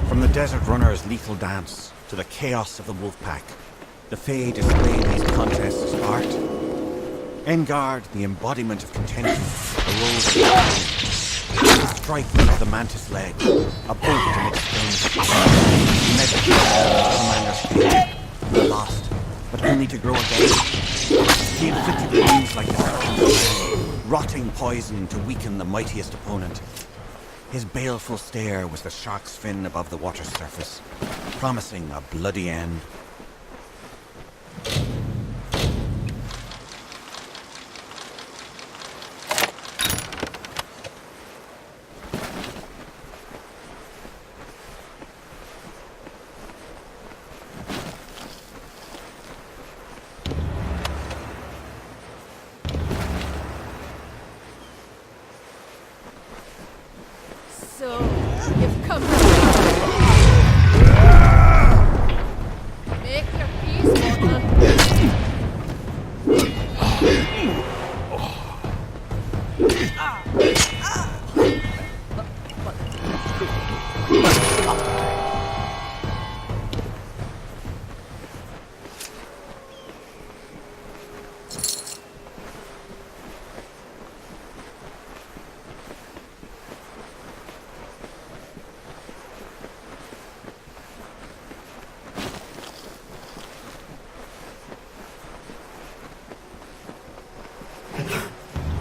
From the desert runner's lethal dance to the chaos of the wolf pack, the Fae display these contests as art. Engard, the embodiment of contention, arose from the strike into the mantis leg, a bolt in its flames. Commander's lost, but only to grow again. He inflicted wounds like the serpent, rotting poison to weaken the mightiest opponent. His baleful stare was the shark's fin above the water's surface, promising a bloody end. So, you've come to make your peace, Morgan.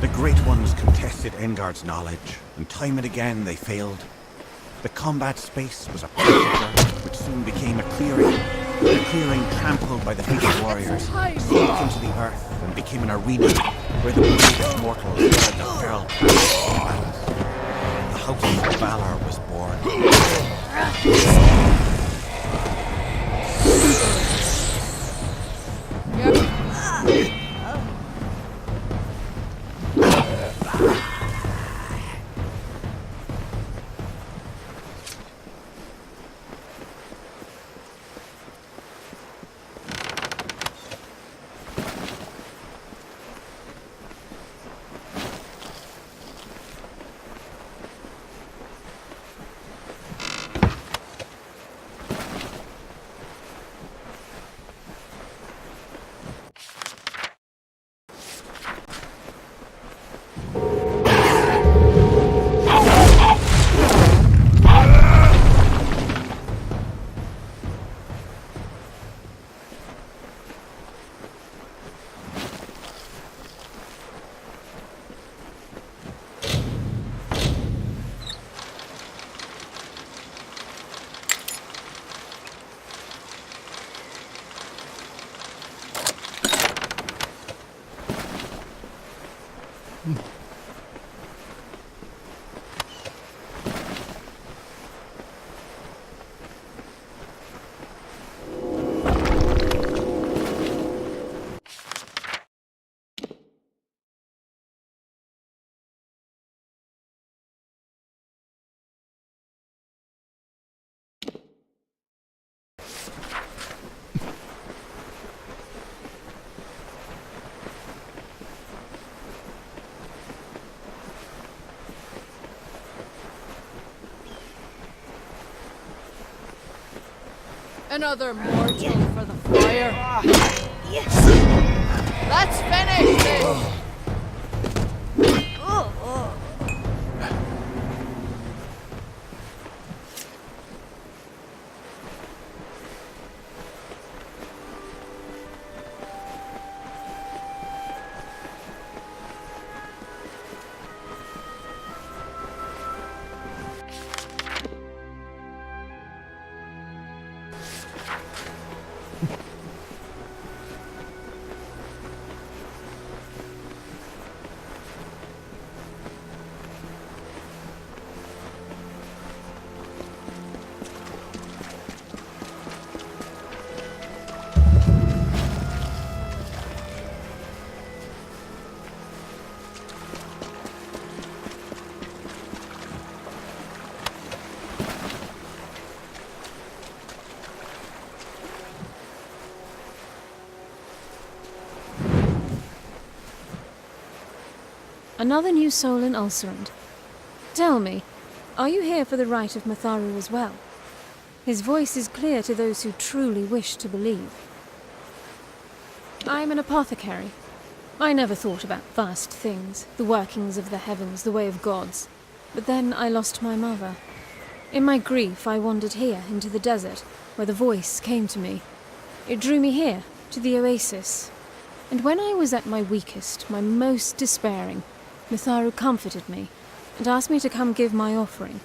The Great Ones contested Engard's knowledge, and time and again they failed. The combat space was a pasture, which soon became a clearing trampled by the feet warriors, sunk into the earth and became an arena where the bravest mortals led the feral battles. The House of Valor was born. Yep. Another mortal for the fire. Let's finish this! Another new soul in Ulcerand. Tell me, are you here for the rite of Matharu as well? His voice is clear to those who truly wish to believe. I'm an apothecary. I never thought about vast things, the workings of the heavens, the way of gods. But then I lost my mother. In my grief, I wandered here, into the desert, where the voice came to me. It drew me here, to the oasis. And when I was at my weakest, my most despairing, Matharu comforted me, and asked me to come give my offering.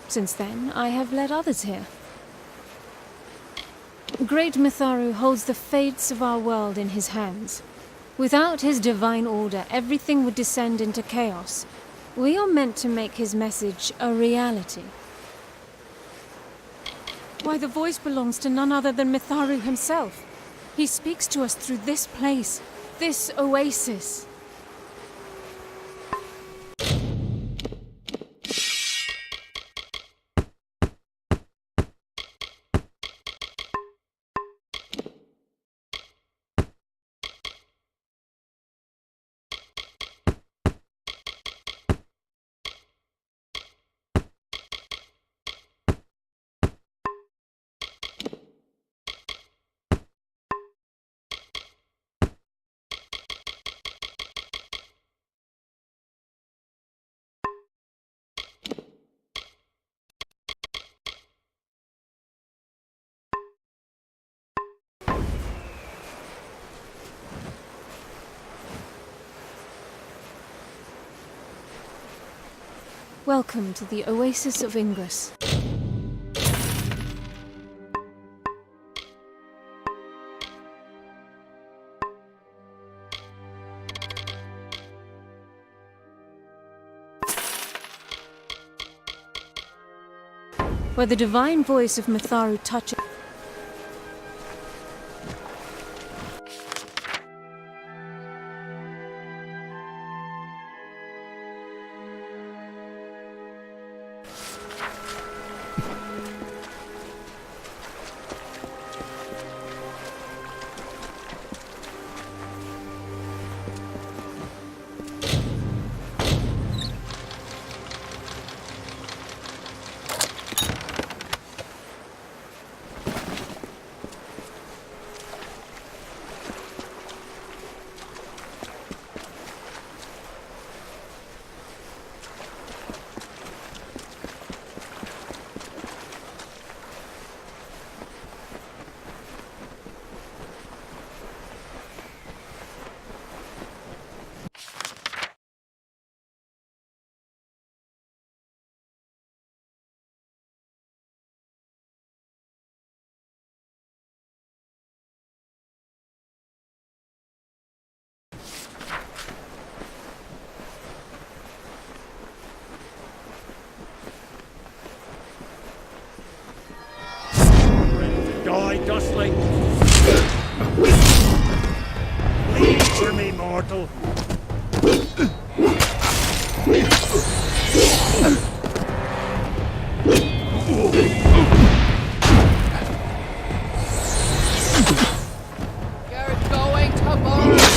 Since then, I have led others here. Great Matharu holds the fates of our world in his hands. Without his divine order, everything would descend into chaos. We are meant to make his message a reality. Why, the voice belongs to none other than Matharu himself. He speaks to us through this place, this oasis. Welcome to the Oasis of Ingress. Where the divine voice of Matharu touches. Die, Dustling! Bleed for me, mortal! You're going to burn!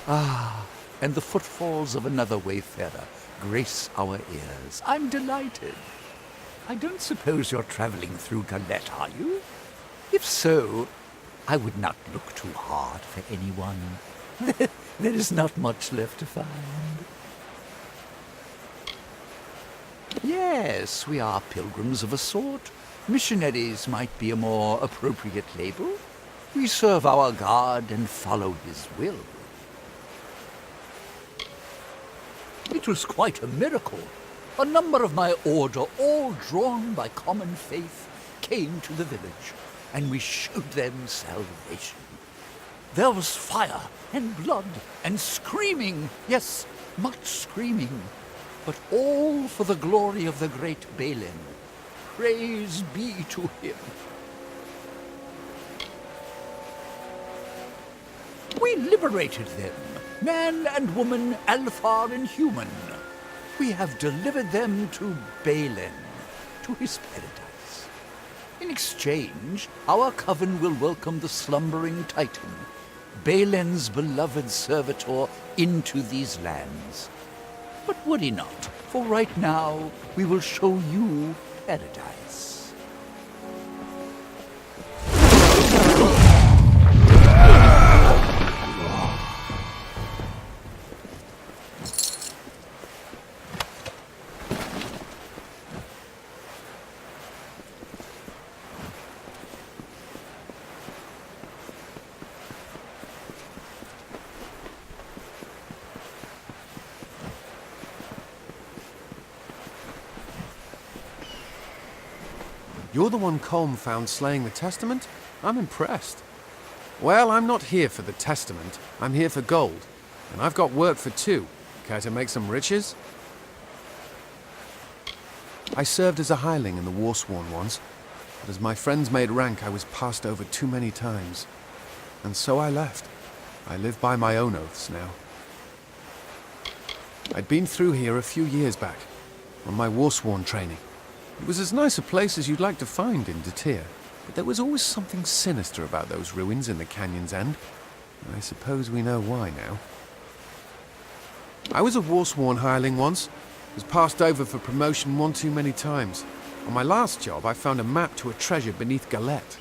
Ah, and the footfalls of another wayfarer grace our ears. I'm delighted. I don't suppose you're traveling through Galette, are you? If so, I would not look too hard for anyone. There is not much left to find. Yes, we are pilgrims of a sort. Missionaries might be a more appropriate label. We serve our God and follow his will. It was quite a miracle. A number of my order, all drawn by common faith, came to the village, and we showed them salvation. There was fire and blood and screaming, yes, much screaming, but all for the glory of the great Balin. Praise be to him. We liberated them, man and woman, Alfar and human. We have delivered them to Balin, to his paradise. In exchange, our coven will welcome the slumbering Titan, Balin's beloved servitor, into these lands. But worry not, for right now we will show you paradise. You're the one Colm found slaying the Testament? I'm impressed. Well, I'm not here for the Testament. I'm here for gold. And I've got work for two. Care to make some riches? I served as a hireling in the Warsworn once, but as my friends made rank, I was passed over too many times. And so I left. I live by my own oaths now. I'd been through here a few years back, on my Warsworn training. It was as nice a place as you'd like to find in Detir, but there was always something sinister about those ruins in the canyon's end. I suppose we know why now. I was a Warsworn hireling once, was passed over for promotion one too many times. On my last job, I found a map to a treasure beneath Galette.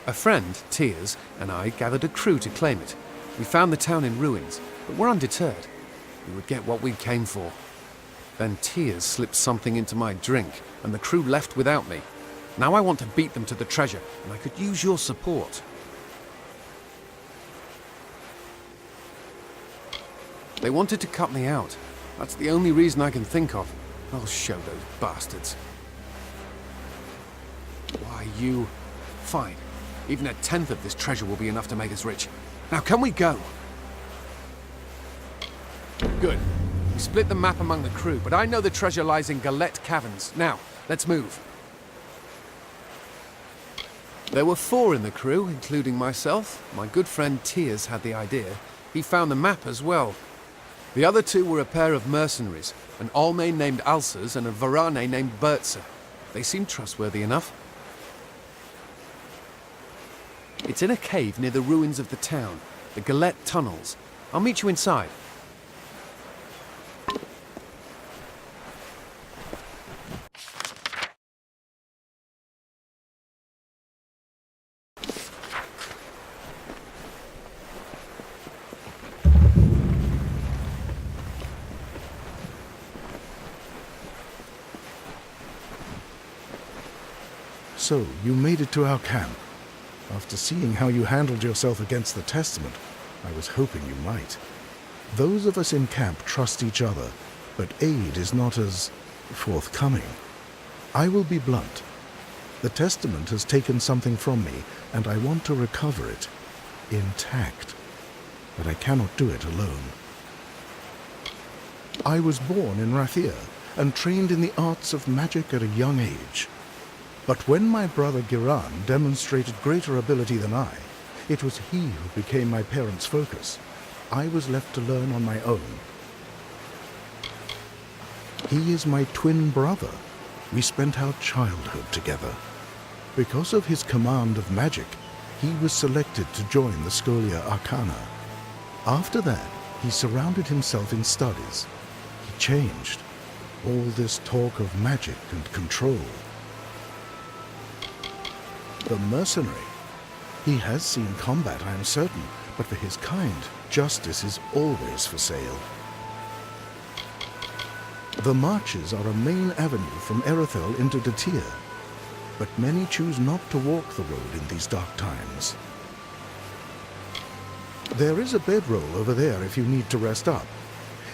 A friend, Tears, and I gathered a crew to claim it. We found the town in ruins, but we're undeterred. We would get what we came for. Then Tears slipped something into my drink, and the crew left without me. Now I want to beat them to the treasure, and I could use your support. They wanted to cut me out. That's the only reason I can think of. I'll show those bastards. Why, you... Fine. Even a tenth of this treasure will be enough to make us rich. Now, can we go? Good. We split the map among the crew, but I know the treasure lies in Galette Caverns. Now, let's move. There were 4 in the crew, including myself. My good friend Tears had the idea. He found the map as well. The other 2 were a pair of mercenaries, an Almain named Alsers and a Varane named Bertzer. They seemed trustworthy enough. It's in a cave near the ruins of the town, the Galette Tunnels. I'll meet you inside. So, you made it to our camp. After seeing how you handled yourself against the Testament, I was hoping you might. Those of us in camp trust each other, but aid is not as forthcoming. I will be blunt. The Testament has taken something from me, and I want to recover it, intact. But I cannot do it alone. I was born in Rathir, and trained in the arts of magic at a young age. But when my brother Giran demonstrated greater ability than I, it was he who became my parents' focus. I was left to learn on my own. He is my twin brother. We spent our childhood together. Because of his command of magic, he was selected to join the Scholia Arcana. After that, He surrounded himself in studies. He changed. All this talk of magic and control. The mercenary. He has seen combat, I am certain, but for his kind, justice is always for sale. The marches are a main avenue from Erethel into Datir, but many choose not to walk the road in these dark times. There is a bedroll over there if you need to rest up.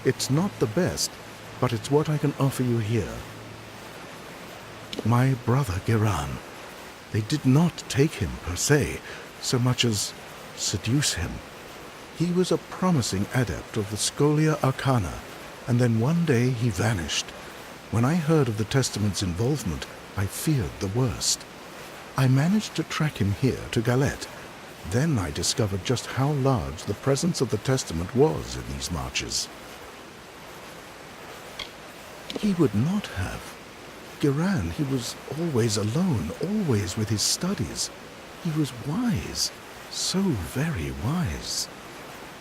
It's not the best, but it's what I can offer you here. My brother Giran. They did not take him per se, so much as seduce him. He was a promising adept of the Scholia Arcana, and then one day he vanished. When I heard of the Testament's involvement, I feared the worst. I managed to track him here to Galette. Then I discovered just how large the presence of the Testament was in these marches. He would not have. Giran, he was always alone, always with his studies. He was wise, so very wise.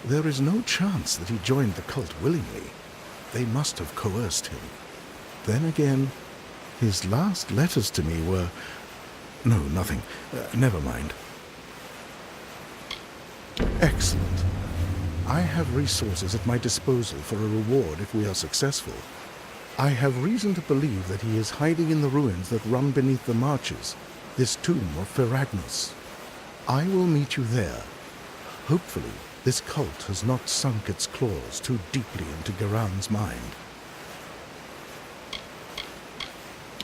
There is no chance that he joined the cult willingly. They must have coerced him. Then again, his last letters to me were... No, nothing. Never mind. Excellent. I have resources at my disposal for a reward if we are successful. I have reason to believe that he is hiding in the ruins that run beneath the marches, this tomb of Feragnos. I will meet you there. Hopefully, this cult has not sunk its claws too deeply into Giran's mind.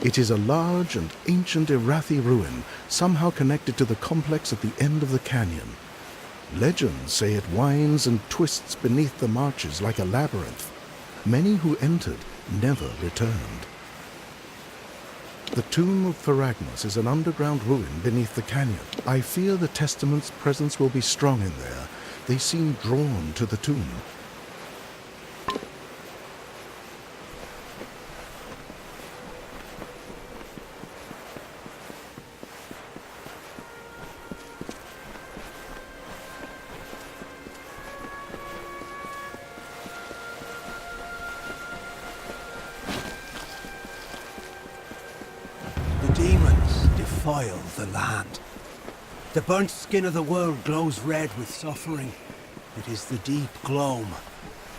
It is a large and ancient Irathi ruin, somehow connected to the complex at the end of the canyon. Legends say it winds and twists beneath the marches like a labyrinth. Many who entered never returned. The tomb of Feragnos is an underground ruin beneath the canyon. I fear the Testament's presence will be strong in there. They seem drawn to the tomb. Demons defile the land. The burnt skin of the world glows red with suffering. It is the deep gloam,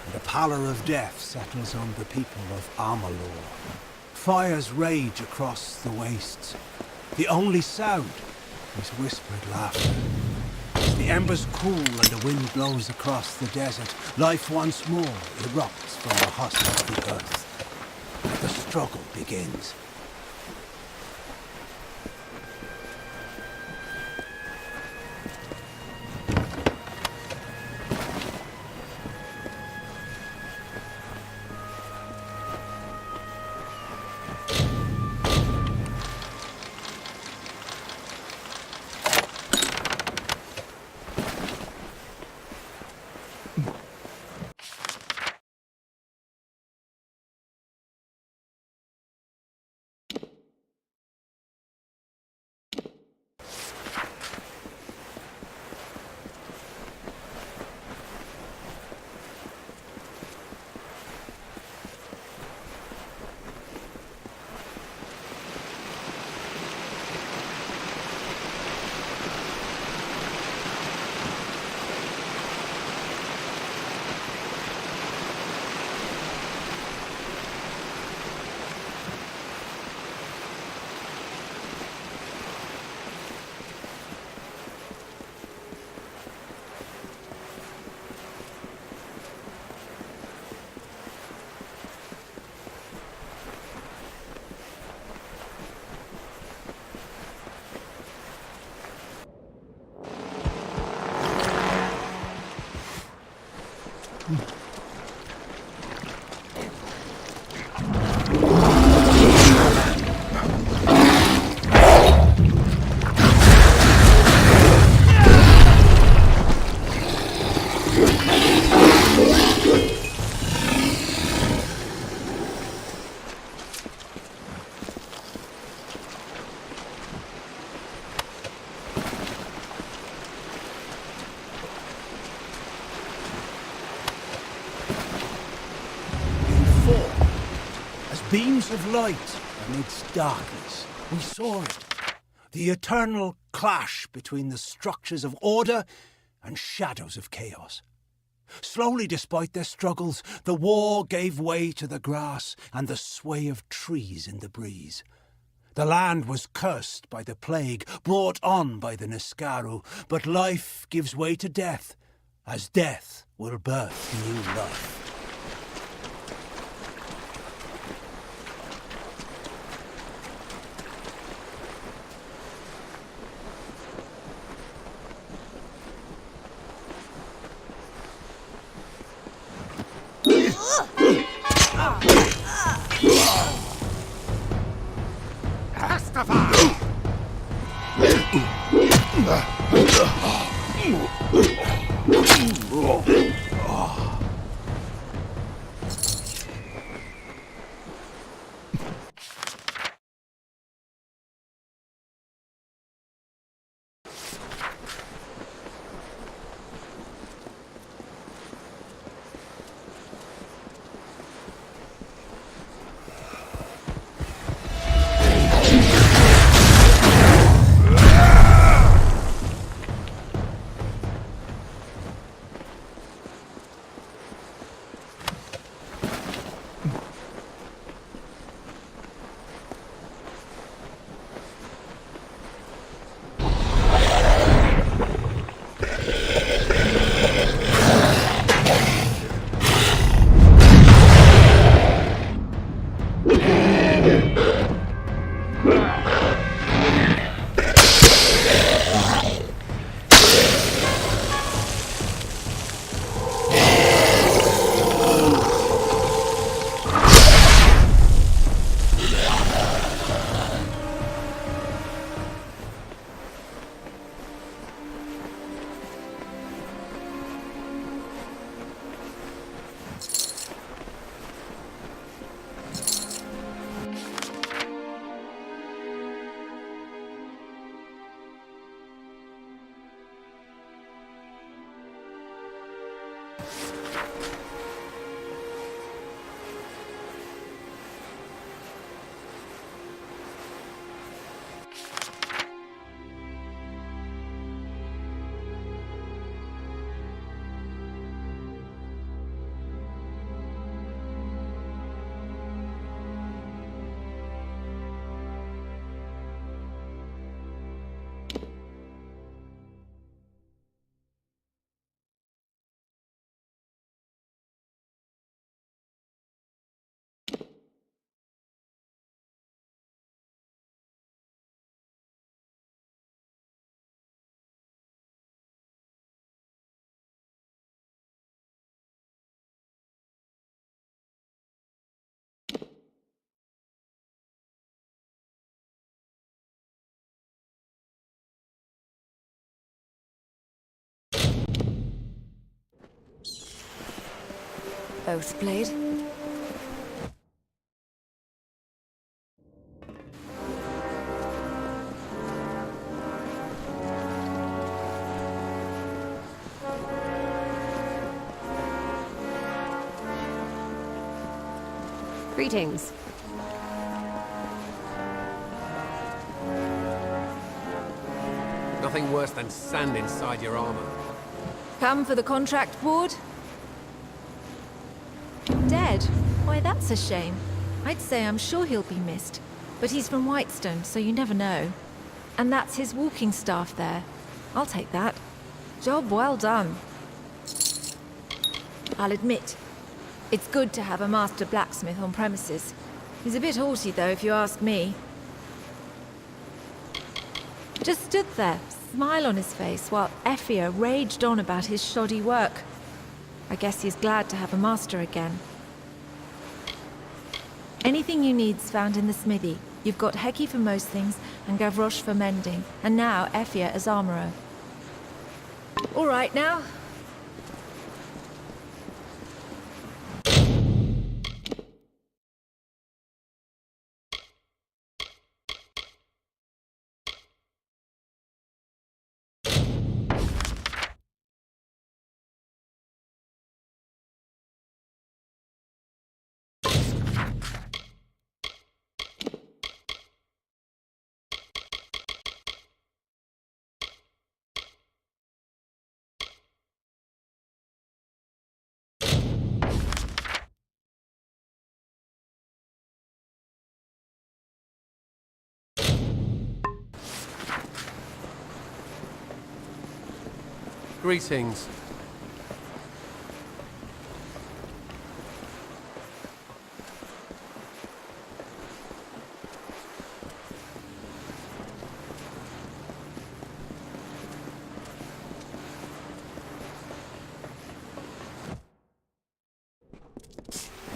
and the pallor of death settles on the people of Amalur. Fires rage across the wastes. The only sound is whispered laughter. As the embers cool and the wind blows across the desert, life once more erupts from the husk of the earth. The struggle begins. beams of light amidst darkness. We saw it. The eternal clash between the structures of order and shadows of chaos. Slowly, despite their struggles, the war gave way to the grass and the sway of trees in the breeze. The land was cursed by the plague brought on by the Niskaru, but life gives way to death, as death will birth new life. Both blade. Greetings. Nothing worse than sand inside your armor. Come for the contract board? Dead? Why, that's a shame. I'd say I'm sure he'll be missed. But he's from Whitestone, so you never know. And that's his walking staff there. I'll take that. Job well done. I'll admit, it's good to have a master blacksmith on premises. He's a bit haughty, though, if you ask me. Just stood there, smile on his face, while Ephia raged on about his shoddy work. I guess he's glad to have a master again. Anything you need's found in the smithy. You've got Heki for most things, and Gavroche for mending, and now Ephia as armorer. All right now. Greetings.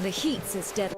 The heat's as dead.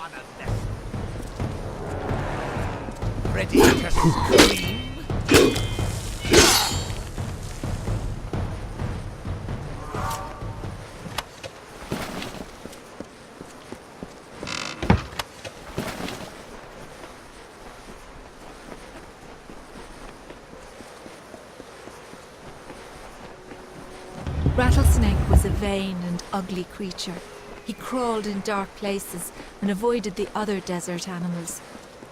one of them. Ready to scream? Rattlesnake was a vain and ugly creature. He crawled in dark places and avoided the other desert animals.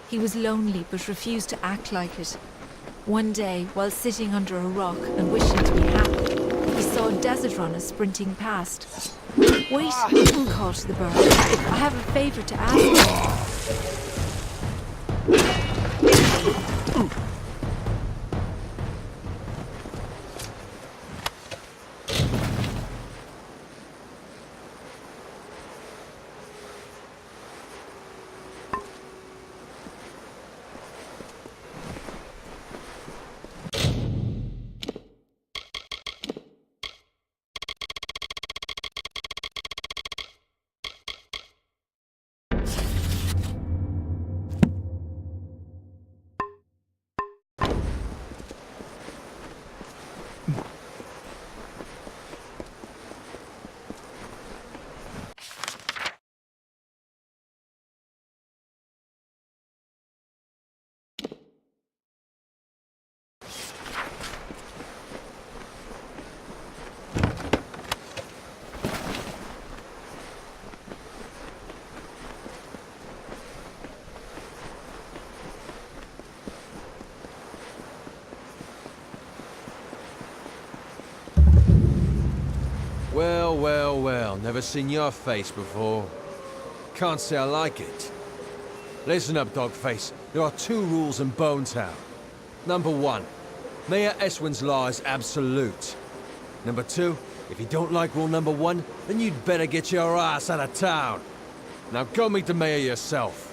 He was lonely but refused to act like it. One day, while sitting under a rock and wishing to be happy, he saw a desert runner sprinting past. "Wait," called the bird. "I have a favor to ask you." Well, well, well. Never seen your face before. Can't say I like it. Listen up, Dogface. There are 2 rules in Bonetown. Number 1, Mayor Eswin's law is absolute. Number 2, if you don't like rule number 1, then you'd better get your ass out of town. Now go meet the mayor yourself.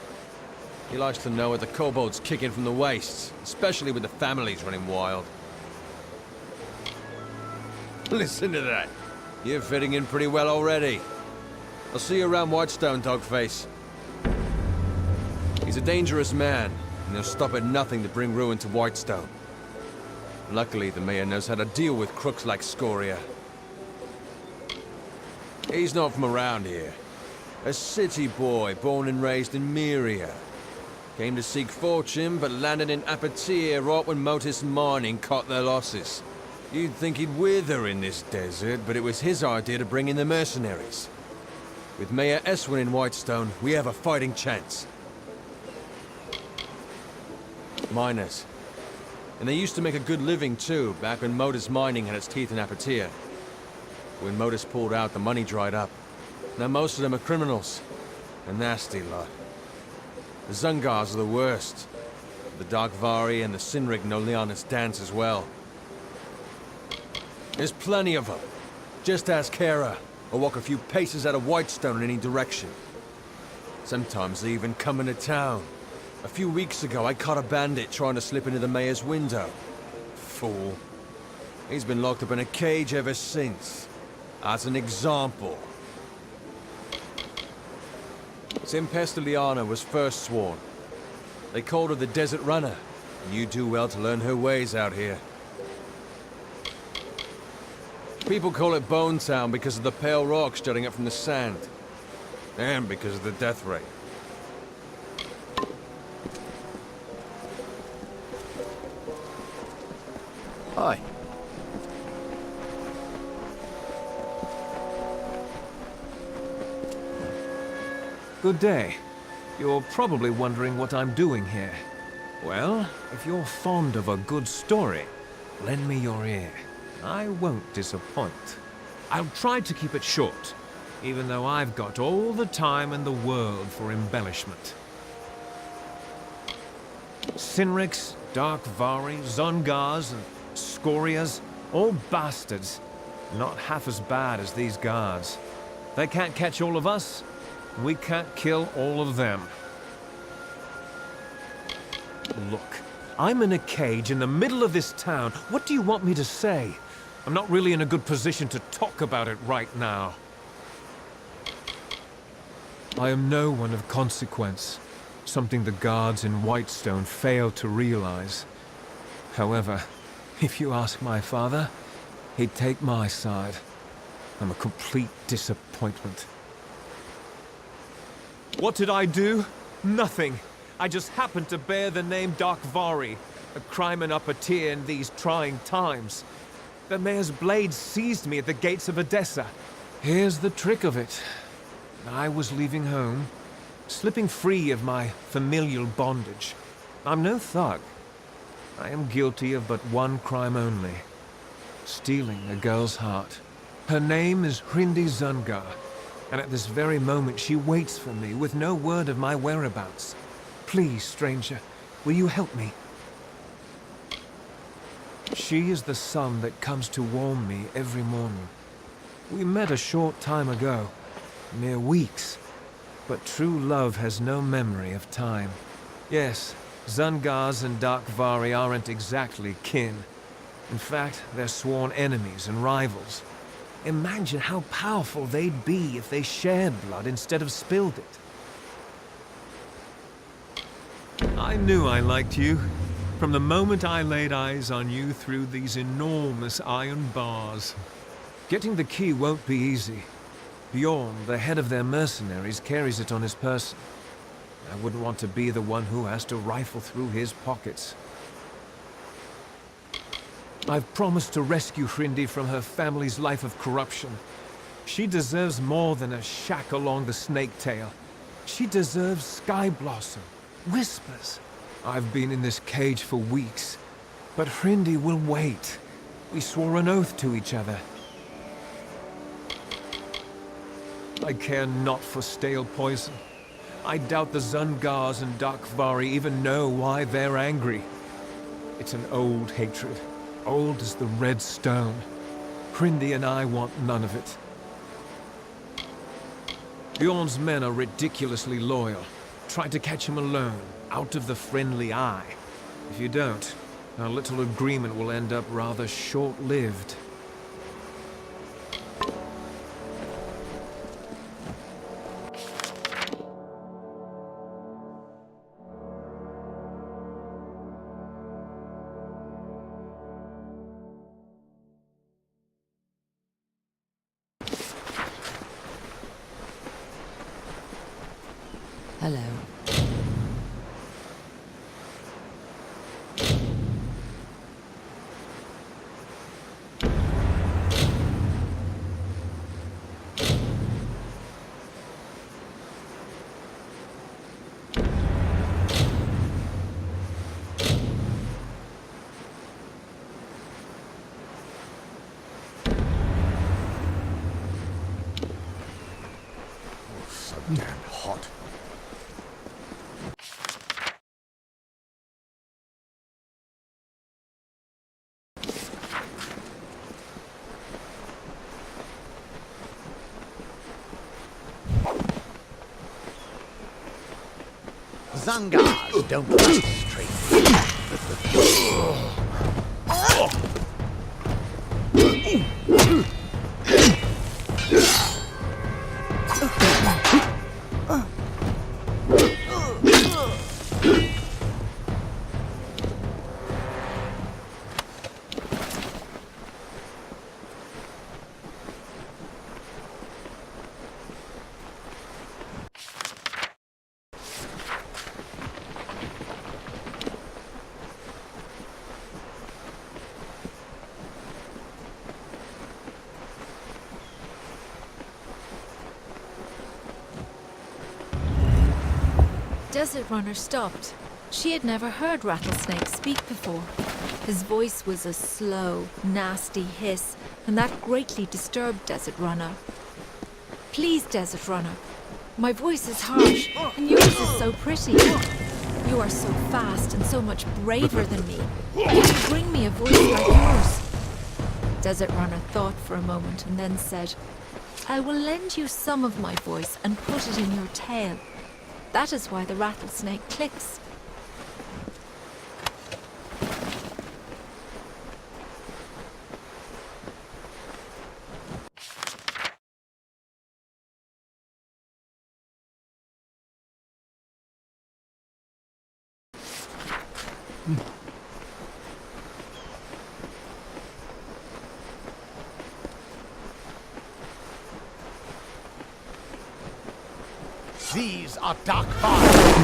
He likes to know what the kobolds kicking from the wastes, especially with the families running wild. Listen to that. You're fitting in pretty well already. I'll see you around Whitestone, Dogface. He's a dangerous man, and he'll stop at nothing to bring ruin to Whitestone. Luckily, the mayor knows how to deal with crooks like Scoria. He's not from around here. A city boy born and raised in Myria. Came to seek fortune, but landed in Apatia right when Motus Mining caught their losses. You'd think he'd wither in this desert, but it was his idea to bring in the mercenaries. With Mayor Eswin in Whitestone, we have a fighting chance. Miners. And they used to make a good living too, back when Motus Mining had its teeth in Apatia. When Motus pulled out, the money dried up. Now most of them are criminals. A nasty lot. The Zungars are the worst. The Darkvari and the Sinrig know Liana's dance as well. There's plenty of them. Just ask Kara, or walk a few paces out of Whitestone in any direction. Sometimes they even come into town. A few weeks ago, I caught a bandit trying to slip into the mayor's window. Fool. He's been locked up in a cage ever since. As an example. Simpesta Liana was first sworn. They called her the Desert Runner, and you do well to learn her ways out here. People call it Bonetown because of the pale rocks jutting up from the sand. And because of the death rate. Hi. Good day. You're probably wondering what I'm doing here. Well, if you're fond of a good story, lend me your ear. I won't disappoint. I'll try to keep it short, even though I've got all the time in the world for embellishment. Sinriks, Darkvari, Zungars, and Scorias, all bastards. Not half as bad as these guards. They can't catch all of us, we can't kill all of them. Look, I'm in a cage in the middle of this town. What do you want me to say? I'm not really in a good position to talk about it right now. I am no one of consequence, something the guards in Whitestone failed to realize. However, if you ask my father, he'd take my side. I'm a complete disappointment. What did I do? Nothing. I just happened to bear the name Darkvari, a crimen upper tier in these trying times. The mayor's blade seized me at the gates of Edessa. Here's the trick of it. I was leaving home, slipping free of my familial bondage. I'm no thug. I am guilty of but one crime only. Stealing a girl's heart. Her name is Hrindi Zungar, and at this very moment she waits for me with no word of my whereabouts. Please, stranger, will you help me? She is the sun that comes to warm me every morning. We met a short time ago, mere weeks, but true love has no memory of time. Yes, Zungars and Darkvari aren't exactly kin. In fact, they're sworn enemies and rivals. Imagine how powerful they'd be if they shared blood instead of spilled it. I knew I liked you. From the moment I laid eyes on you through these enormous iron bars. Getting the key won't be easy. Bjorn, the head of their mercenaries, carries it on his person. I wouldn't want to be the one who has to rifle through his pockets. I've promised to rescue Hrindi from her family's life of corruption. She deserves more than a shack along the snake tail. She deserves Sky Blossom, whispers. I've been in this cage for weeks, but Hrindi will wait. We swore an oath to each other. I care not for stale poison. I doubt the Zungars and Darkvari even know why they're angry. It's an old hatred, old as the red stone. Hrindi and I want none of it. Bjorn's men are ridiculously loyal. Try to catch him alone, out of the friendly eye. If you don't, our little agreement will end up rather short-lived. Hello. Sudden and hot. Zungars don't like strangers. Desert Runner stopped. She had never heard Rattlesnake speak before. His voice was a slow, nasty hiss, and that greatly disturbed Desert Runner. Please, Desert Runner. My voice is harsh, and yours is so pretty. You are so fast and so much braver than me. Can you bring me a voice like yours? Desert Runner thought for a moment and then said, I will lend you some of my voice and put it in your tail. That is why the rattlesnake clicks. These are dark fires.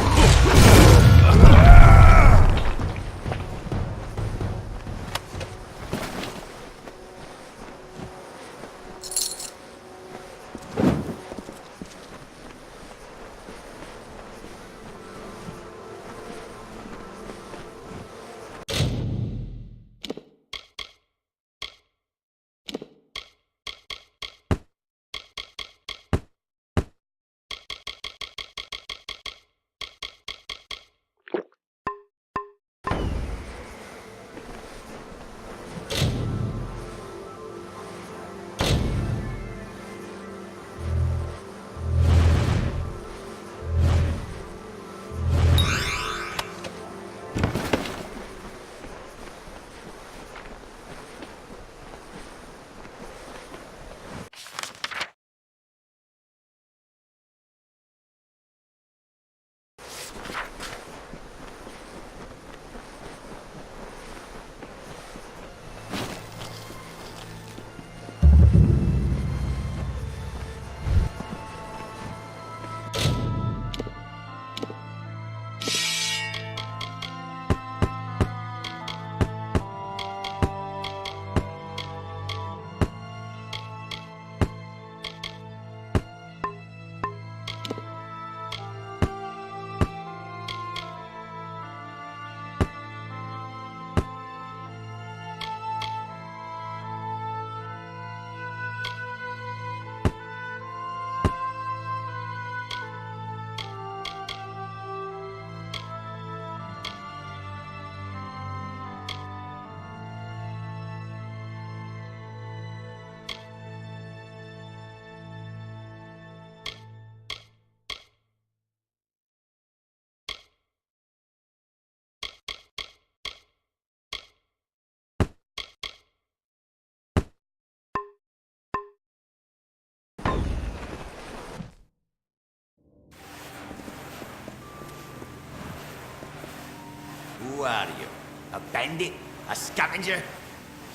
Who are you? A bandit? A scavenger?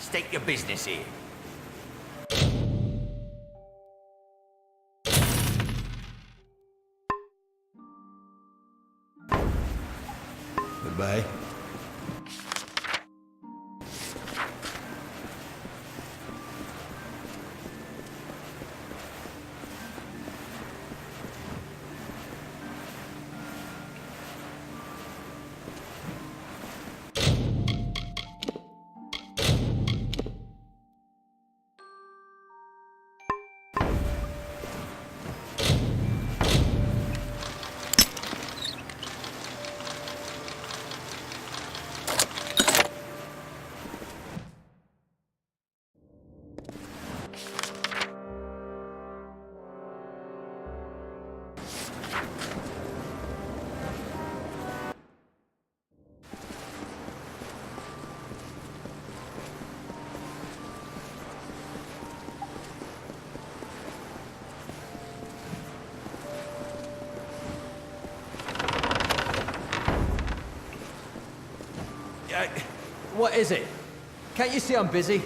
State your business here. Goodbye. What is it? Can't you see I'm busy?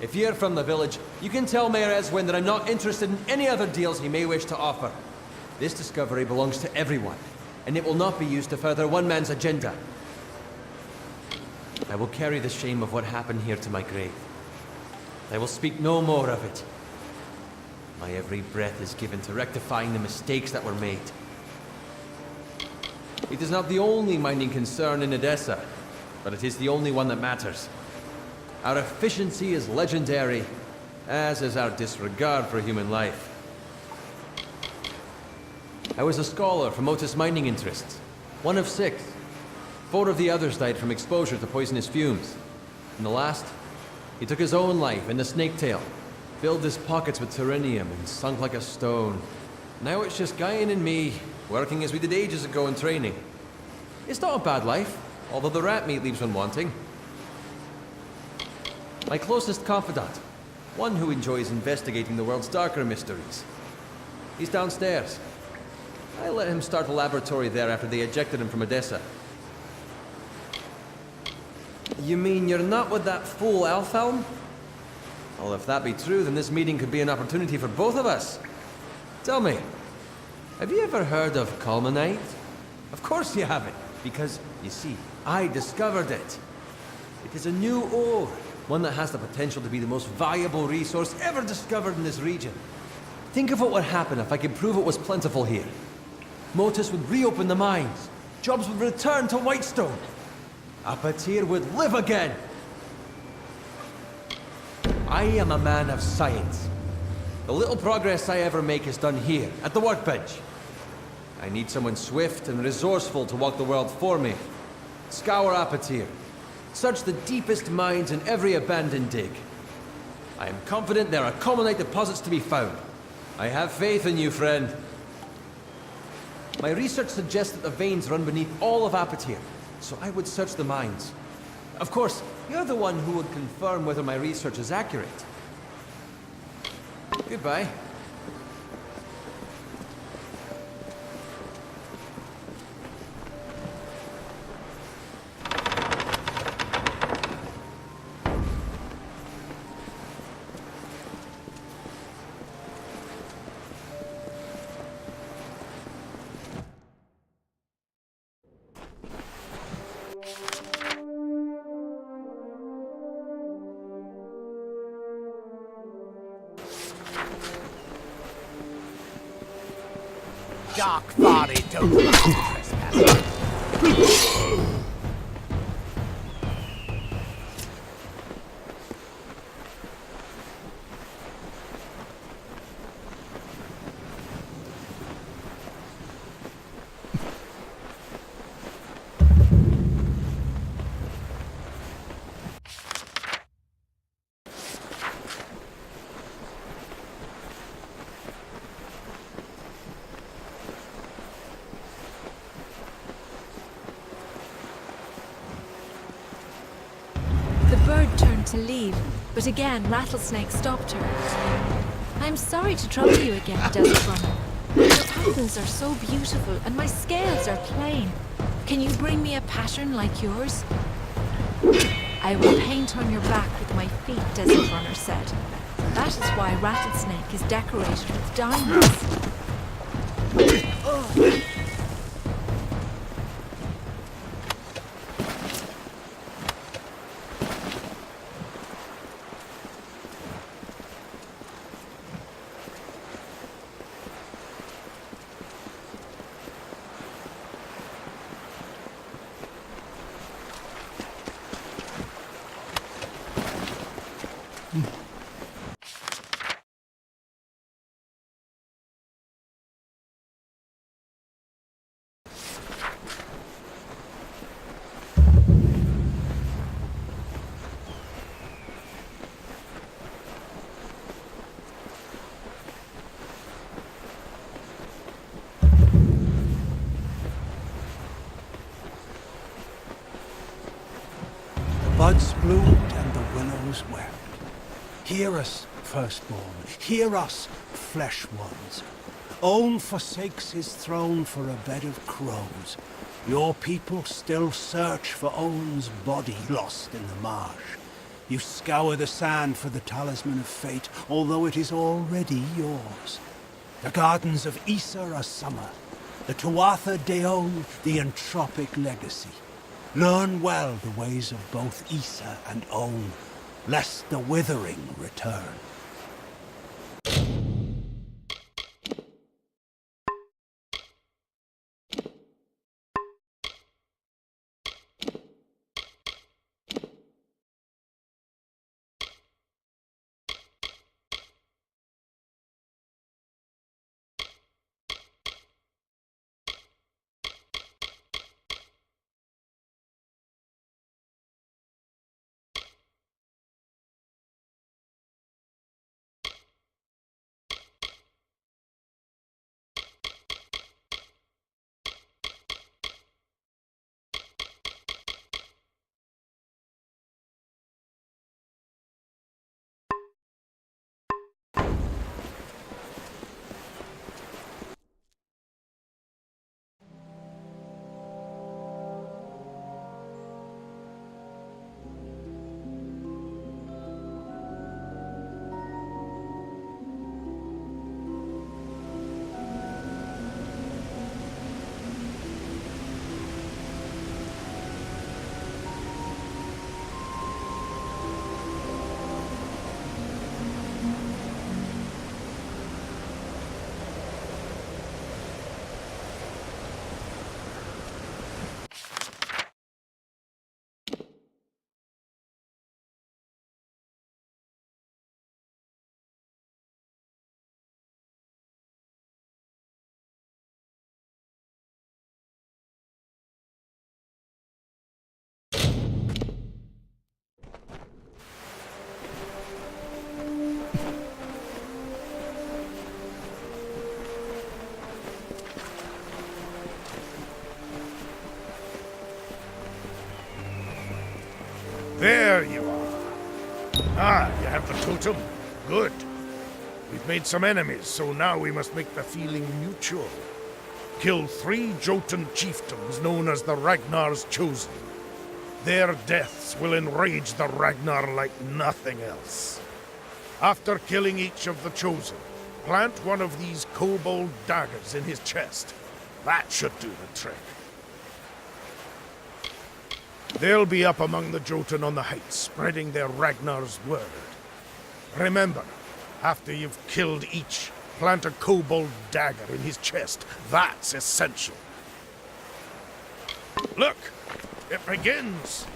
If you're from the village, you can tell Mayor Eswin that I'm not interested in any other deals he may wish to offer. This discovery belongs to everyone, and it will not be used to further one man's agenda. I will carry the shame of what happened here to my grave. I will speak no more of it. My every breath is given to rectifying the mistakes that were made. It is not the only mining concern in Edessa, but it is the only one that matters. Our efficiency is legendary, as is our disregard for human life. I was a scholar from Otis mining interests, one of 6. 4 of the others died from exposure to poisonous fumes. And the last, he took his own life in the snaketail, filled his pockets with terinium and sunk like a stone. Now it's just Guyan and me, working as we did ages ago in training. It's not a bad life, although the rat meat leaves one wanting. My closest confidant, one who enjoys investigating the world's darker mysteries. He's downstairs. I let him start a laboratory there after they ejected him from Edessa. You mean you're not with that fool Elfhelm? Well, if that be true, then this meeting could be an opportunity for both of us. Tell me, have you ever heard of Culminite? Of course you haven't, because, you see, I discovered it. It is a new ore, one that has the potential to be the most valuable resource ever discovered in this region. Think of what would happen if I could prove it was plentiful here. Motus would reopen the mines. Jobs would return to Whitestone. Apatir would live again. I am a man of science. The little progress I ever make is done here, at the workbench. I need someone swift and resourceful to walk the world for me. Scour Apatir. Search the deepest mines in every abandoned dig. I am confident there are Culminite deposits to be found. I have faith in you, friend. My research suggests that the veins run beneath all of Apatir, so I would search the mines. Of course, you're the one who would confirm whether my research is accurate. Goodbye. Dark body, don't trespass. The bird turned to leave, but again Rattlesnake stopped her. I'm sorry to trouble you again, Desert Runner. Your patterns are so beautiful, and my scales are plain. Can you bring me a pattern like yours? I will paint on your back with my feet, Desert Runner said. That is why Rattlesnake is decorated with diamonds. Buds bloomed and the willows wept. Hear us, firstborn, hear us, flesh ones. Own forsakes his throne for a bed of crows. Your people still search for Owen's body lost in the marsh. You scour the sand for the talisman of fate, although it is already yours. The gardens of Issa are summer, the Tuatha Deon the entropic legacy. Learn well the ways of both Issa and Own, lest the withering return. There you are. Ah, you have the totem? Good. We've made some enemies, so now we must make the feeling mutual. Kill 3 Jotun chieftains known as the Ragnar's Chosen. Their deaths will enrage the Ragnar like nothing else. After killing each of the Chosen, plant one of these kobold daggers in his chest. That should do the trick. They'll be up among the Jotun on the heights, spreading their Ragnar's word. Remember, after you've killed each, plant a kobold dagger in his chest. That's essential. Look! It begins!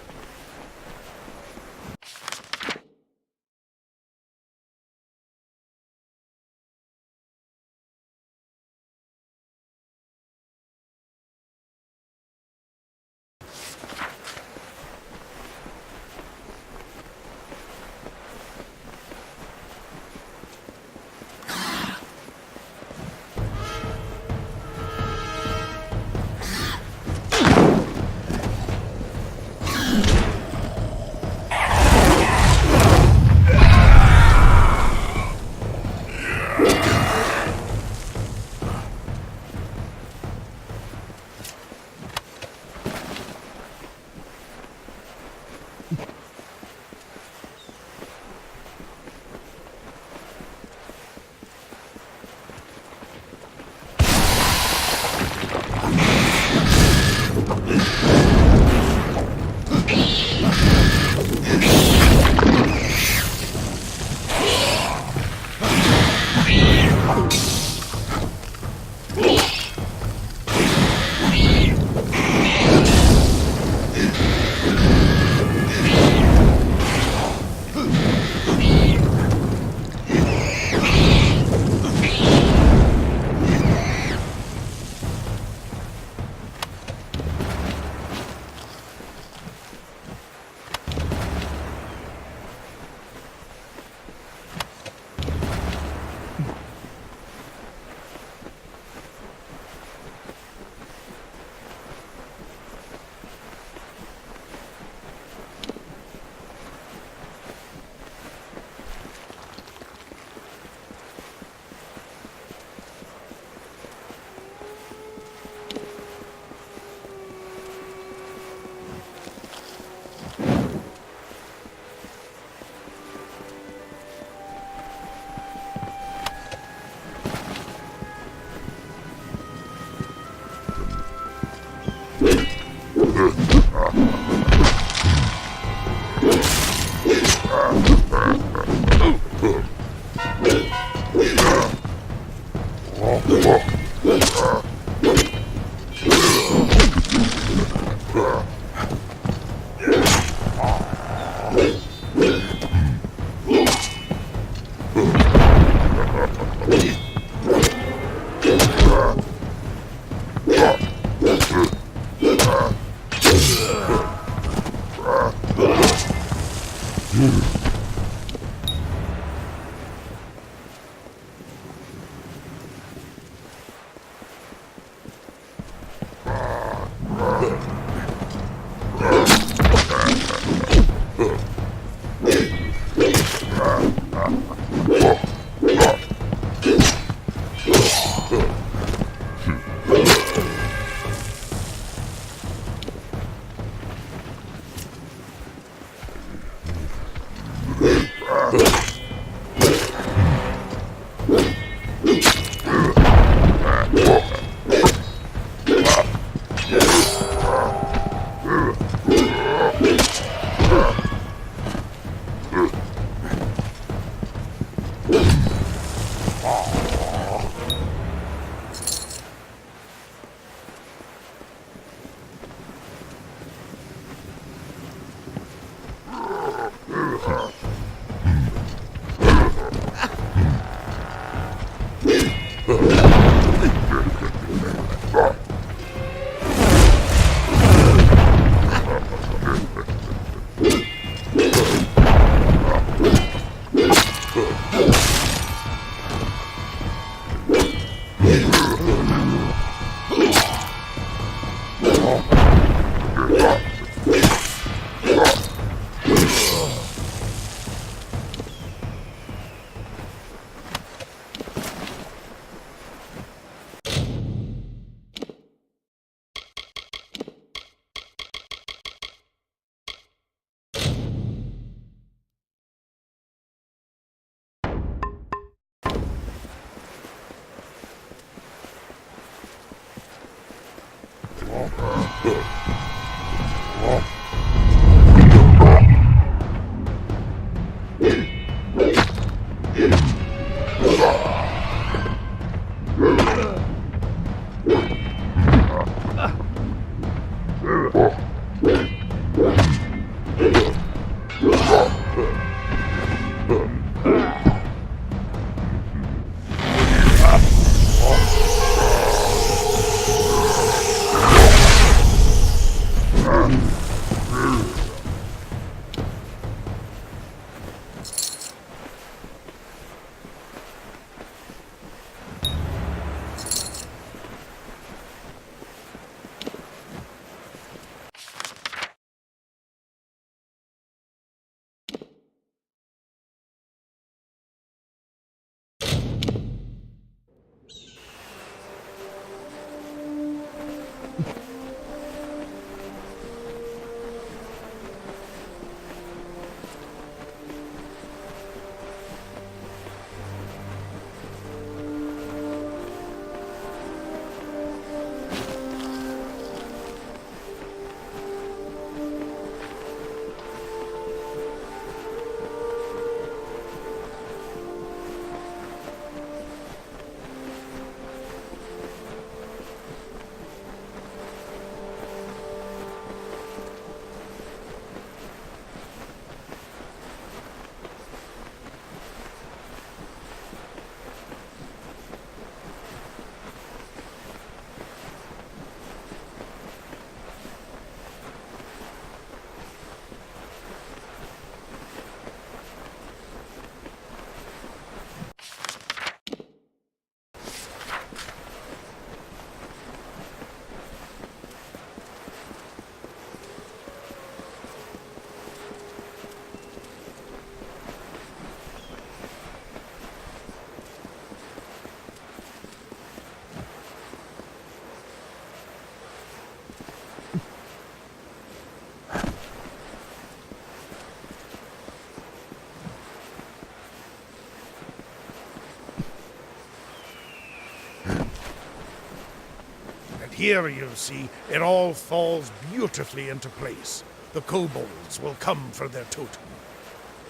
Here, you see, it all falls beautifully into place. The kobolds will come for their totem.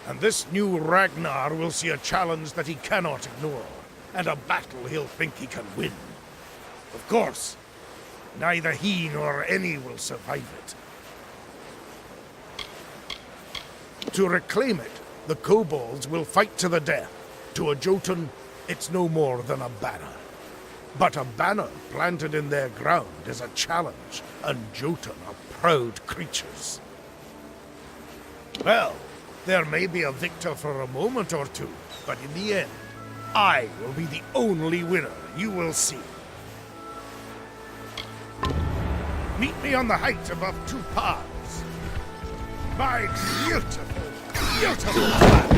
And this new Ragnar will see a challenge that he cannot ignore, and a battle he'll think he can win. Of course, neither he nor any will survive it. To reclaim it, the kobolds will fight to the death. To a Jotun, it's no more than a banner. But a banner planted in their ground is a challenge, and Jotun are proud creatures. Well, there may be a victor for a moment or two, but in the end, I will be the only winner, you will see. Meet me on the height above 2 paths. My beautiful, beautiful land.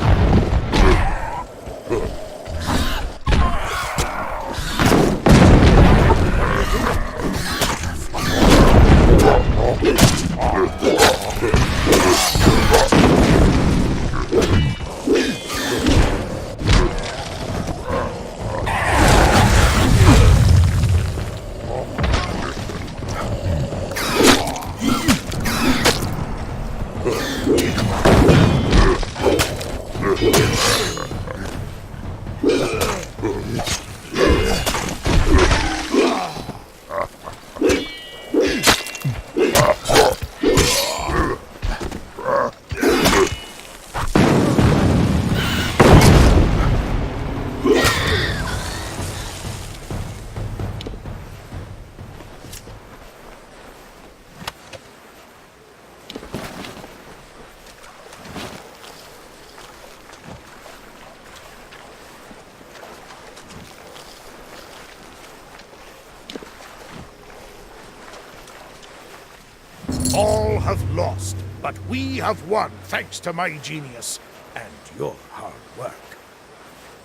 All have lost, but we have won thanks to my genius and your hard work.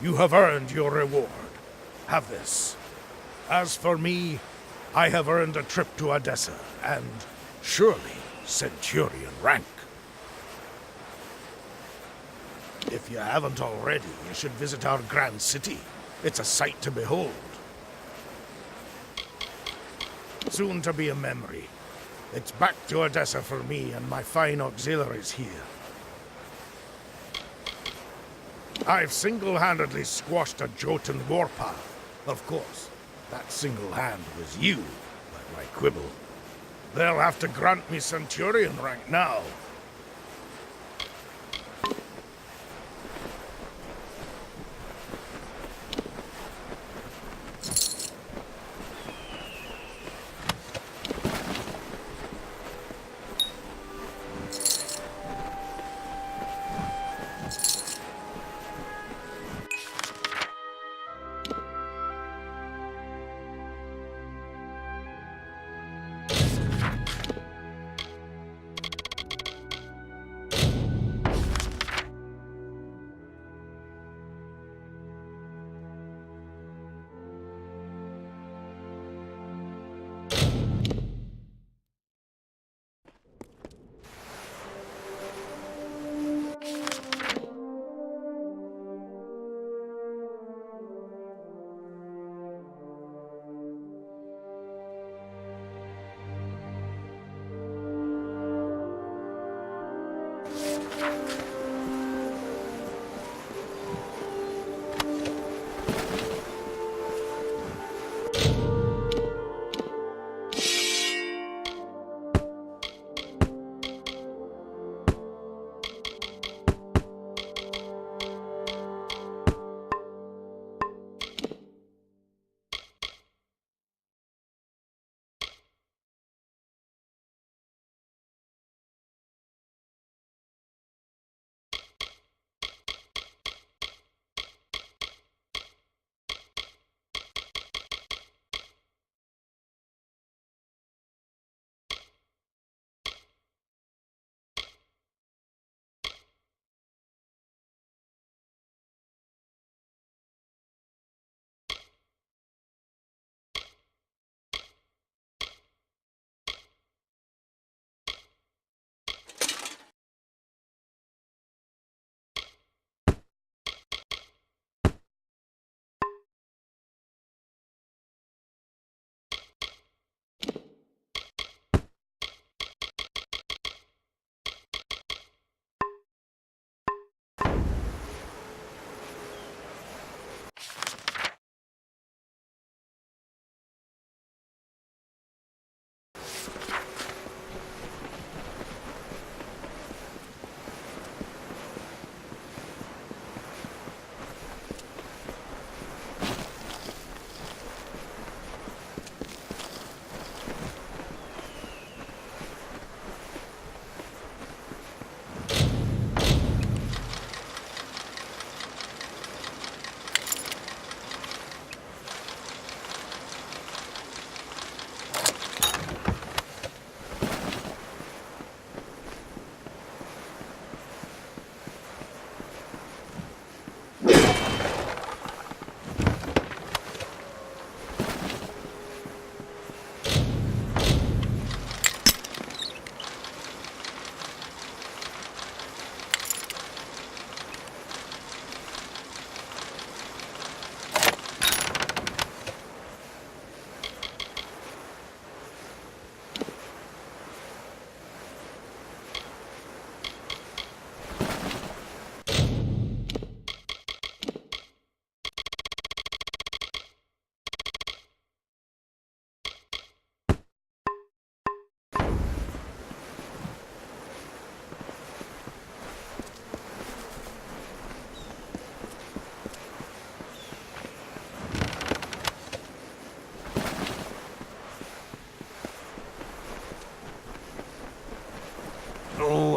You have earned your reward. Have this. As for me, I have earned a trip to Odessa and, surely, Centurion rank. If you haven't already, you should visit our grand city. It's a sight to behold. Soon to be a memory. It's back to Odessa for me and my fine auxiliaries here. I've single-handedly squashed a Jotun warpath. Of course, that single hand was you, by my quibble. They'll have to grant me Centurion rank now.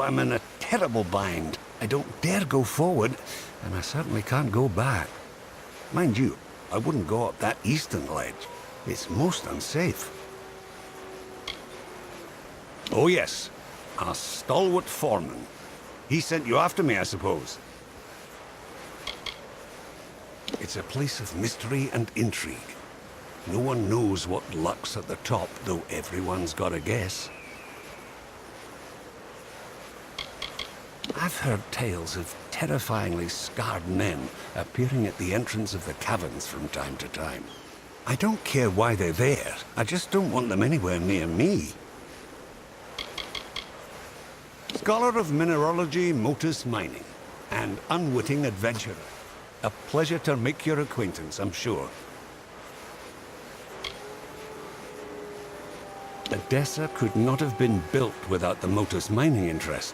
you, I'm in a terrible bind. I don't dare go forward, and I certainly can't go back. Mind you, I wouldn't go up that eastern ledge. It's most unsafe. Oh yes, a stalwart foreman. He sent you after me, I suppose. It's a place of mystery and intrigue. No one knows what lurks at the top, though everyone's got a guess. I've heard tales of terrifyingly scarred men appearing at the entrance of the caverns from time to time. I don't care why they're there, I just don't want them anywhere near me. Scholar of mineralogy, Motus Mining, and unwitting adventurer. A pleasure to make your acquaintance, I'm sure. Edessa could not have been built without the Motus Mining interest.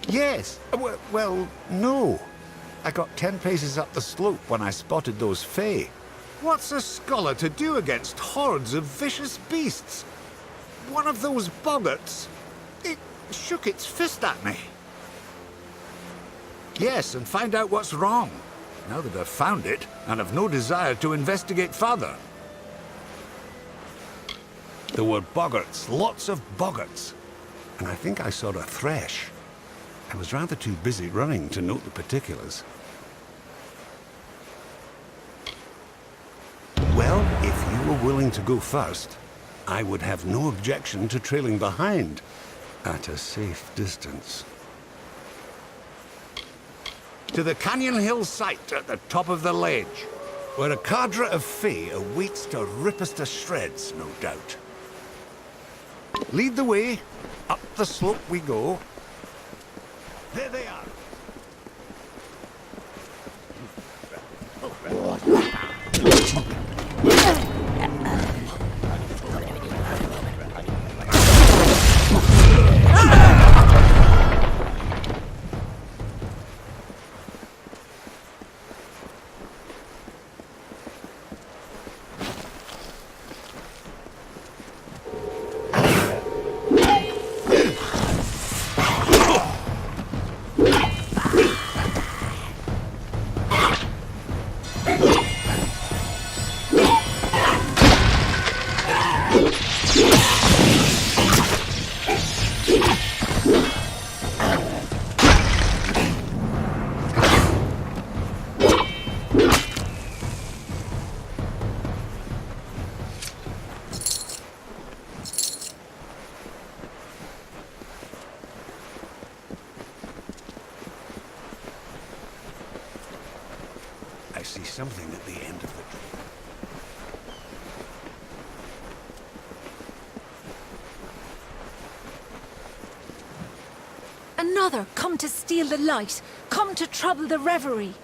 Yes, well, no. I got 10 paces up the slope when I spotted those Fae. What's a scholar to do against hordes of vicious beasts? One of those boggarts, it shook its fist at me. Yes, and find out what's wrong. Now that I've found it, and have no desire to investigate further. There were boggarts, lots of boggarts. And I think I saw a thresh. I was rather too busy running to note the particulars. Well, if you were willing to go first, I would have no objection to trailing behind, at a safe distance. To the Canyon Hill site at the top of the ledge, where a cadre of Fae awaits to rip us to shreds, no doubt. Lead the way. Up the slope we go. There they are. See something at the end of the trail. Another, come to steal the light, come to trouble the reverie.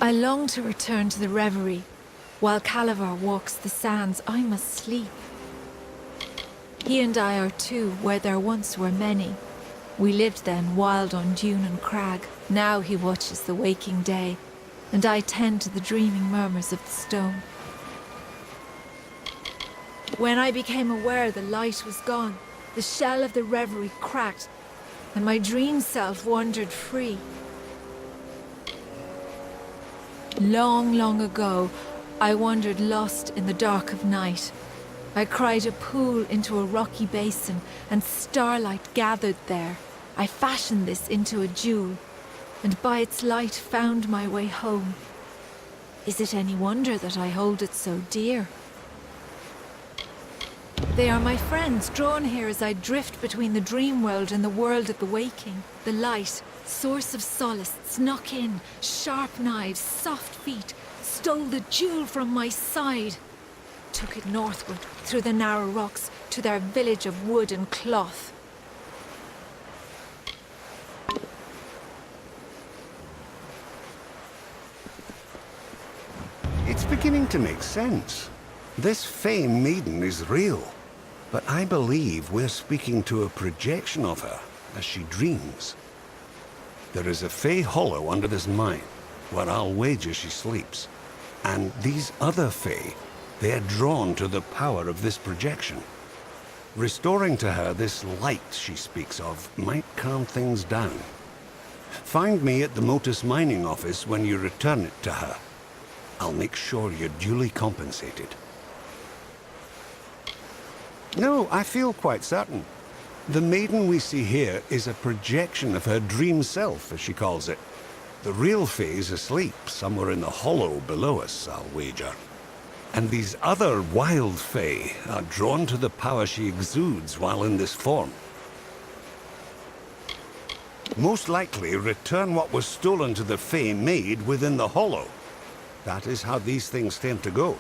I long to return to the reverie. While Calavar walks the sands, I must sleep. He and I are two, where there once were many. We lived then wild on dune and crag. Now he watches the waking day, and I tend to the dreaming murmurs of the stone. When I became aware the light was gone, the shell of the reverie cracked, and my dream self wandered free. Long, long ago, I wandered lost in the dark of night. I cried a pool into a rocky basin, and starlight gathered there. I fashioned this into a jewel, and by its light found my way home. Is it any wonder that I hold it so dear? They are my friends, drawn here as I drift between the dream world and the world of the waking. The light, source of solace, snuck in, sharp knives, soft feet, stole the jewel from my side, took it northward, through the narrow rocks, to their village of wood and cloth. It's beginning to make sense. This Fae maiden is real, but I believe we're speaking to a projection of her as she dreams. There is a Fae hollow under this mine, where I'll wager she sleeps. And these other Fae, They are drawn to the power of this projection. Restoring to her this light she speaks of might calm things down. Find me at the Motus mining office when you return it to her. I'll make sure you're duly compensated. No, I feel quite certain. The maiden we see here is a projection of her dream self, as she calls it. The real Fae's asleep, somewhere in the hollow below us, I'll wager. And these other wild Fae are drawn to the power she exudes while in this form. Most likely return what was stolen to the Fae made within the hollow. That is how these things tend to go.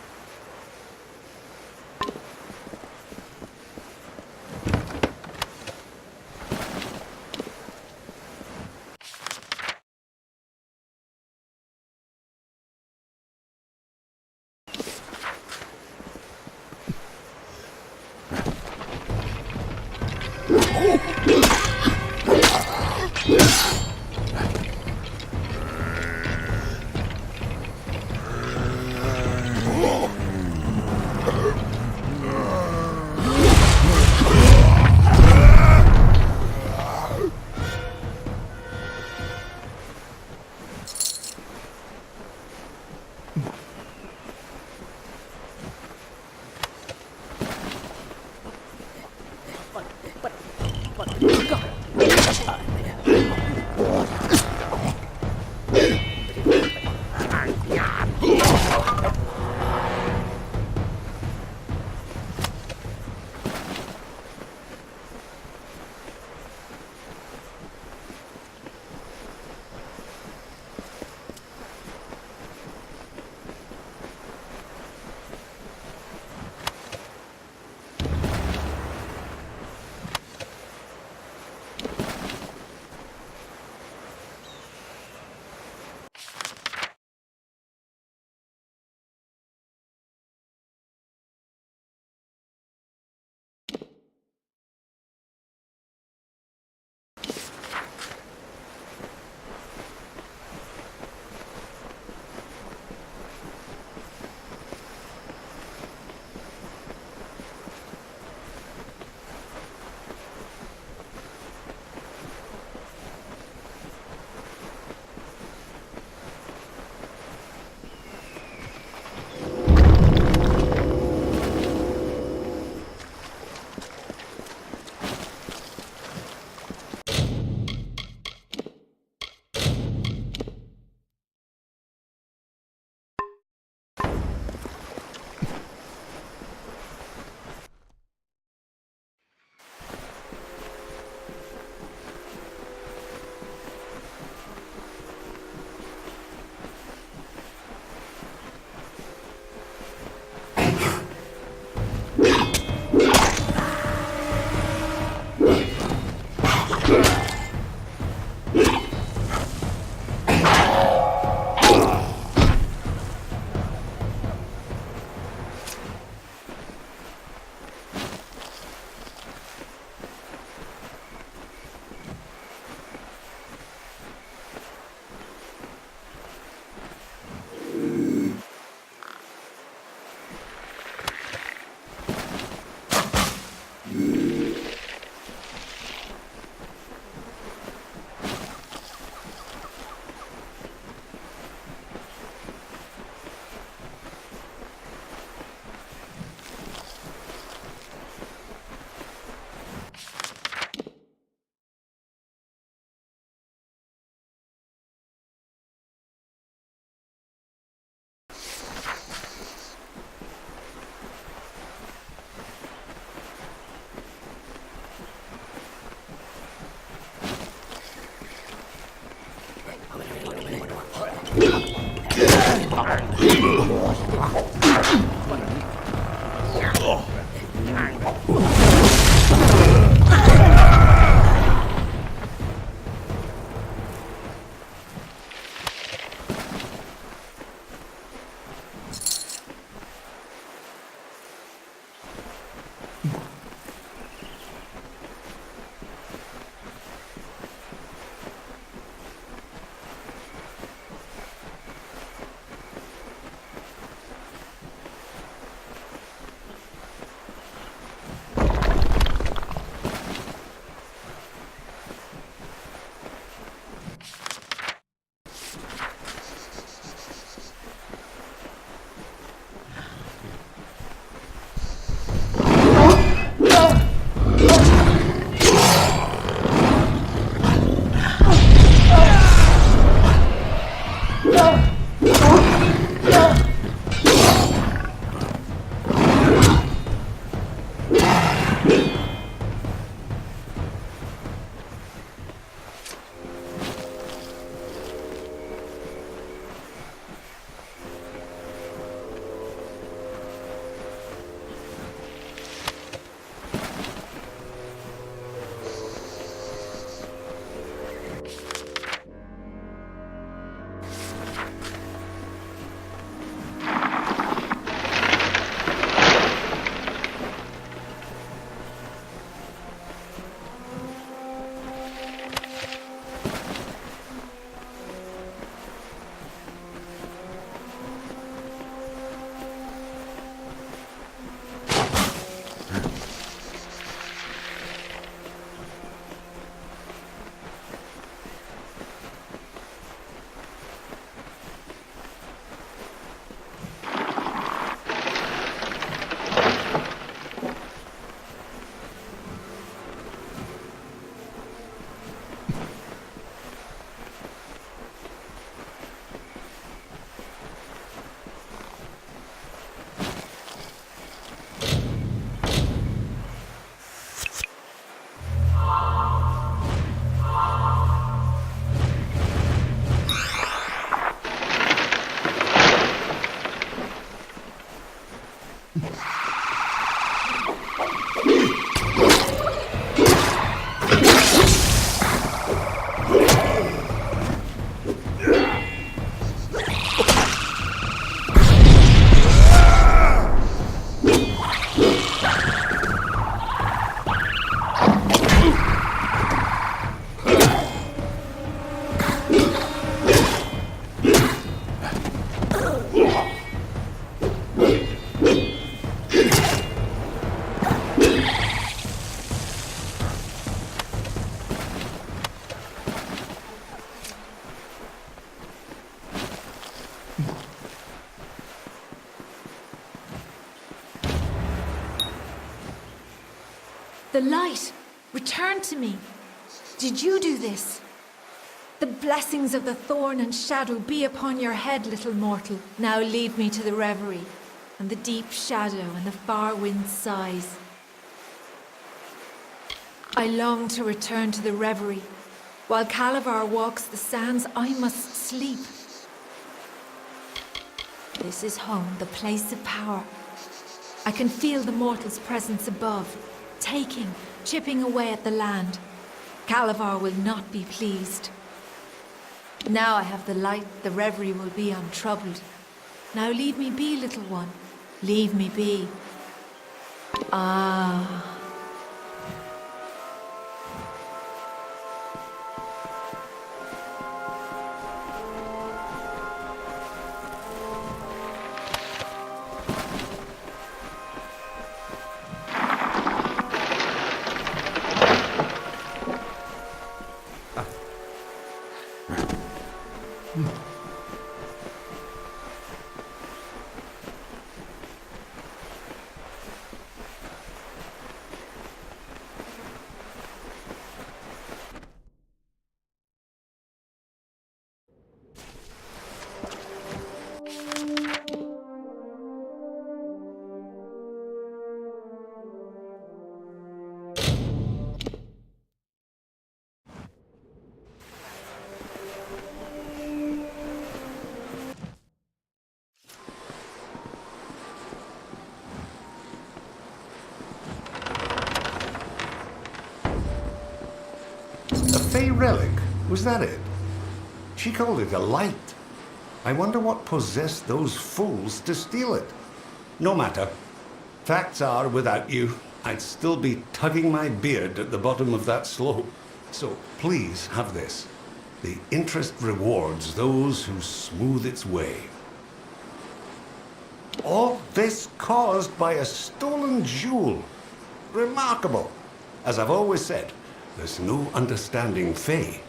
The light returned to me. Did you do this? The blessings of the thorn and shadow be upon your head, little mortal. Now leave me to the reverie, and the deep shadow and the far wind's sighs. I long to return to the reverie. While Calavar walks the sands, I must sleep. This is home, the place of power. I can feel the mortal's presence above, taking, chipping away at the land. Calavar will not be pleased. Now I have the light, the reverie will be untroubled. Now leave me be, little one. Leave me be. Ah. Fey relic? Was that it? She called it a light. I wonder what possessed those fools to steal it. No matter. Facts are, without you, I'd still be tugging my beard at the bottom of that slope. So please have this. The interest rewards those who smooth its way. All this caused by a stolen jewel. Remarkable. As I've always said, there's no understanding Fey.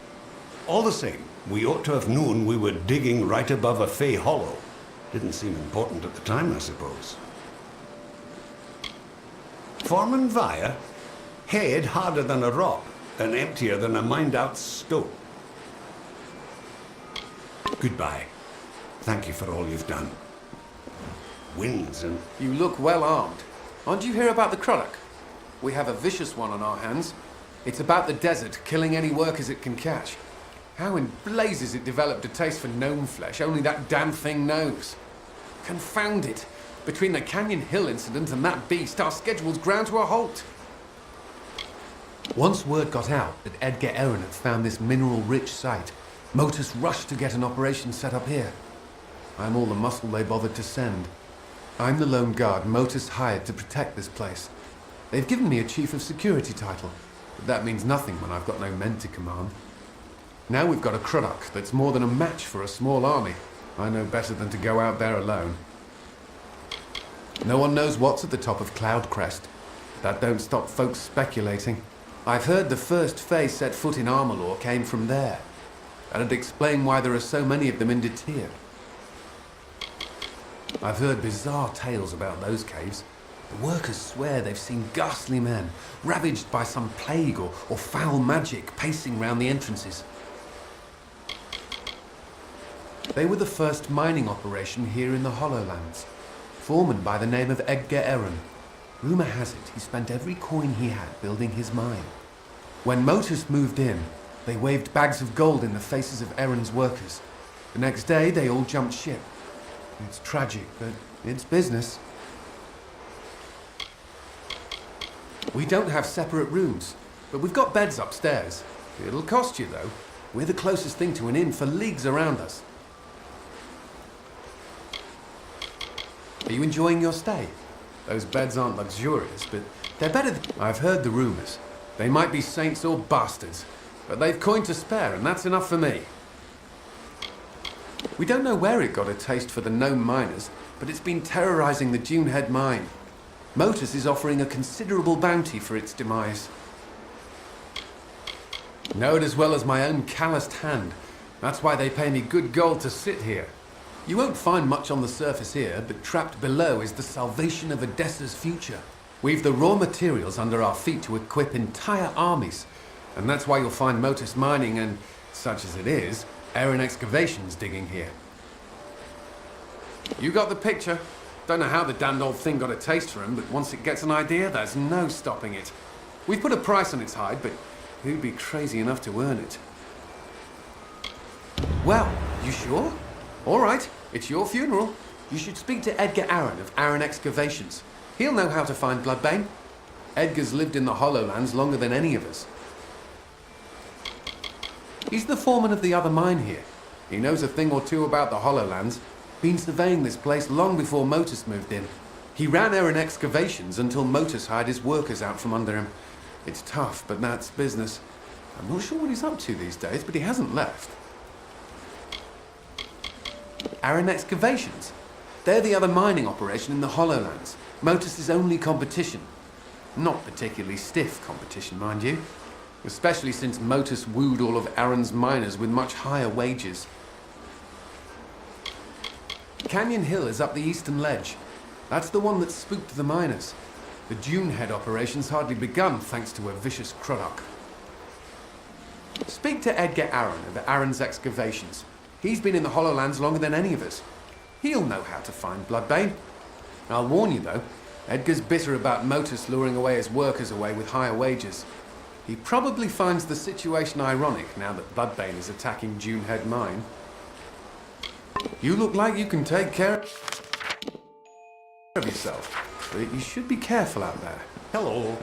All the same, we ought to have known we were digging right above a Fey hollow. Didn't seem important at the time, I suppose. Foreman Vire? Head harder than a rock, and emptier than a mined-out stope. Goodbye. Thank you for all you've done. Winds and... You look well armed. Aren't you here about the Krulak? We have a vicious one on our hands. It's about the desert, killing any workers it can catch. How in blazes it developed a taste for gnome flesh, only that damn thing knows. Confound it! Between the Canyon Hill incident and that beast, our schedule's ground to a halt. Once word got out that Edgar Aaron had found this mineral-rich site, Motus rushed to get an operation set up here. I'm all the muscle they bothered to send. I'm the lone guard Motus hired to protect this place. They've given me a Chief of Security title. But that means nothing when I've got no men to command. Now we've got a Krulak that's more than a match for a small army. I know better than to go out there alone. No one knows what's at the top of Cloud Crest. That don't stop folks speculating. I've heard the first Fey set foot in Amalur came from there. That'd explain why there are so many of them in Detir. I've heard bizarre tales about those caves. The workers swear they've seen ghastly men, ravaged by some plague or foul magic, pacing round the entrances. They were the first mining operation here in the Hollowlands. Foreman by the name of Edgar Aaron. Rumour has it he spent every coin he had building his mine. When Motus moved in, they waved bags of gold in the faces of Aaron's workers. The next day, they all jumped ship. It's tragic, but it's business. We don't have separate rooms, but we've got beds upstairs. It'll cost you, though. We're the closest thing to an inn for leagues around us. Are you enjoying your stay? Those beds aren't luxurious, but they're better than... I've heard the rumours. They might be saints or bastards, but they've coin to spare, and that's enough for me. We don't know where it got a taste for the gnome miners, but it's been terrorising the Dunehead mine. Motus is offering a considerable bounty for its demise. Know it as well as my own calloused hand. That's why they pay me good gold to sit here. You won't find much on the surface here, but trapped below is the salvation of Odessa's future. We've the raw materials under our feet to equip entire armies. And that's why you'll find Motus Mining and, such as it is, Aaron Excavations digging here. You got the picture. Don't know how the damned old thing got a taste for him, but once it gets an idea, there's no stopping it. We've put a price on its hide, but who'd be crazy enough to earn it? Well, you sure? All right, it's your funeral. You should speak to Edgar Aaron of Aaron Excavations. He'll know how to find Bloodbane. Edgar's lived in the Hollowlands longer than any of us. He's the foreman of the other mine here. He knows a thing or two about the Hollowlands. Been surveying this place long before Motus moved in. He ran Aaron Excavations until Motus hired his workers out from under him. It's tough, but that's business. I'm not sure what he's up to these days, but he hasn't left. Aaron Excavations? They're the other mining operation in the Hollowlands. Motus's only competition. Not particularly stiff competition, mind you. Especially since Motus wooed all of Aaron's miners with much higher wages. Canyon Hill is up the eastern ledge. That's the one that spooked the miners. The Dunehead operation's hardly begun thanks to a vicious Croddock. Speak to Edgar Aaron of Aaron's Excavations. He's been in the Hollowlands longer than any of us. He'll know how to find Bloodbane. I'll warn you though, Edgar's bitter about Motus luring away his workers away with higher wages. He probably finds the situation ironic now that Bloodbane is attacking Dunehead Mine. You look like you can take care of yourself, but you should be careful out there. Hello.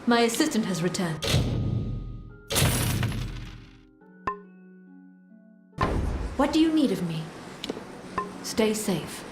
My assistant has returned. What do you need of me? Stay safe.